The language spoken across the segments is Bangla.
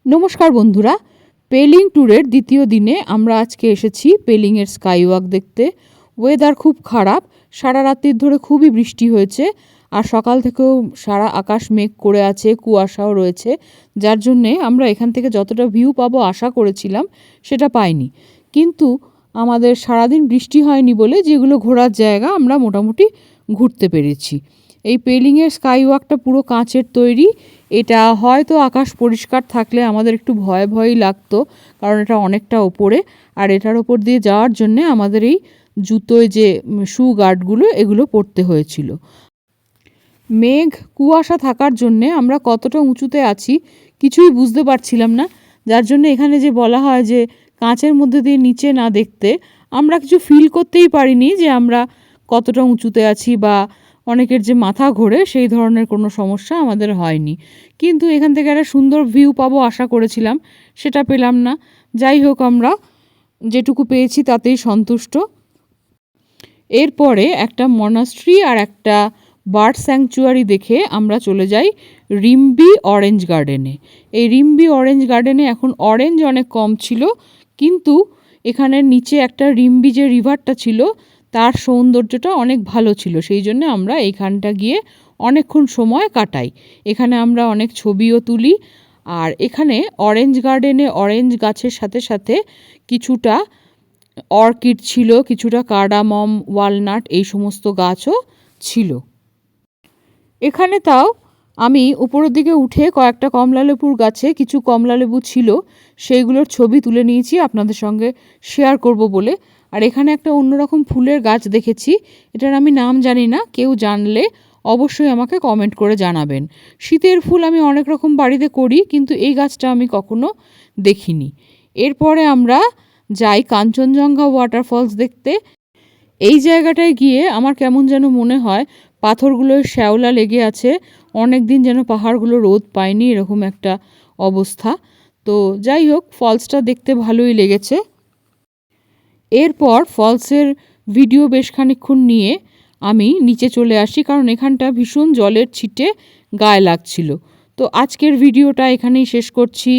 নমস্কার বন্ধুরা, পেলিং ট্যুরের দ্বিতীয় দিনে আমরা আজকে এসেছি পেলিংয়ের স্কাই ওয়াক দেখতে। ওয়েদার খুব খারাপ, সারা রাত্রির ধরে খুবই বৃষ্টি হয়েছে আর সকাল থেকেও সারা আকাশ মেঘ করে আছে, কুয়াশাও রয়েছে, যার জন্যে আমরা এখান থেকে যতটা ভিউ পাবো আশা করেছিলাম সেটা পাইনি। কিন্তু আমাদের সারাদিন বৃষ্টি হয়নি বলে যেগুলো ঘোরার জায়গা আমরা মোটামুটি ঘুরতে পেরেছি। এই পেলিংয়ের স্কাই ওয়াকটা পুরো কাঁচের তৈরি। এটা হয়তো আকাশ পরিষ্কার থাকলে আমাদের একটু ভয়ই লাগতো, কারণ এটা অনেকটা ওপরে, আর এটার ওপর দিয়ে যাওয়ার জন্যে আমাদের এই জুতোয় যে শু গার্ডগুলো এগুলো পরতে হয়েছিল। মেঘ কুয়াশা থাকার জন্যে আমরা কতটা উঁচুতে আছি কিছুই বুঝতে পারছিলাম না, যার জন্য এখানে যে বলা হয় যে কাঁচের মধ্যে দিয়ে নিচে না দেখতে, আমরা কিছু ফিল করতেই পারিনি যে আমরা কতটা উঁচুতে আছি, বা অনেকের যে মাথা ঘোরে সেই ধরনের কোনো সমস্যা আমাদের হয়নি। কিন্তু এখান থেকে একটা সুন্দর ভিউ পাবো আশা করেছিলাম, সেটা পেলাম না। যাই হোক, আমরা যেটুকু পেয়েছি তাতেই সন্তুষ্ট। এরপরে একটা মনাস্ট্রি আর একটা বার্ড স্যাংচুয়ারি দেখে আমরা চলে যাই রিম্বি অরেঞ্জ গার্ডেনে। এই রিম্বি অরেঞ্জ গার্ডেনে এখন অরেঞ্জ অনেক কম ছিল, কিন্তু এখানের নিচে একটা রিম্বি যে রিভারটা ছিল তার সৌন্দর্যটা অনেক ভালো ছিল, সেই জন্য আমরা এইখানটা গিয়ে অনেকক্ষণ সময় কাটাই। এখানে আমরা অনেক ছবিও তুলি। আর এখানে অরেঞ্জ গার্ডেনে অরেঞ্জ গাছের সাথে সাথে কিছুটা অর্কিড ছিল, কিছুটা কার্ডামম, ওয়ালনাট, এই সমস্ত গাছও ছিল এখানে। তাও আমি উপরের দিকে উঠে কয়েকটা কমলালেবুর গাছে কিছু কমলালেবু ছিল, সেইগুলোর ছবি তুলে নিয়েছি আপনাদের সঙ্গে শেয়ার করব বলে। আর এখানে একটা অন্যরকম ফুলের গাছ দেখেছি, এটার আমি নাম জানি না, কেউ জানলে অবশ্যই আমাকে কমেন্ট করে জানাবেন। শীতের ফুল আমি অনেক রকম বাড়িতে করি, কিন্তু এই গাছটা আমি কখনো দেখিনি। এরপরে আমরা যাই কাঞ্চনজঙ্ঘা ওয়াটারফলস দেখতে। এই জায়গাটায় গিয়ে আমার কেমন যেন মনে হয় পাথরগুলোর শ্যাওলা লেগে আছে, অনেক দিন যেন পাহাড়গুলো রোদ পায়নি, এরকম একটা অবস্থা। তো যাই হোক, ফলসটা দেখতে ভালোই লেগেছে। এরপর ফলসের ভিডিও বেশ খানিকক্ষণ নিয়ে আমি নিচে চলে আসি, কারণ এখানটা ভীষণ জলের ছিটে গায়ে লাগছিল। তো আজকের ভিডিওটা এখানেই শেষ করছি।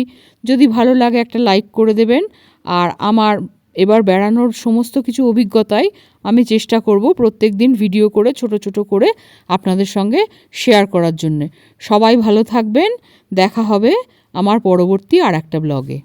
যদি ভালো লাগে একটা লাইক করে দেবেন। আর আমার এবার বেড়ানোর সমস্ত কিছু অভিজ্ঞতাই আমি চেষ্টা করব প্রত্যেক দিন ভিডিও করে ছোট ছোট করে আপনাদের সঙ্গে শেয়ার করার জন্যে। সবাই ভালো থাকবেন, দেখা হবে আমার পরবর্তী আর একটা ব্লগে।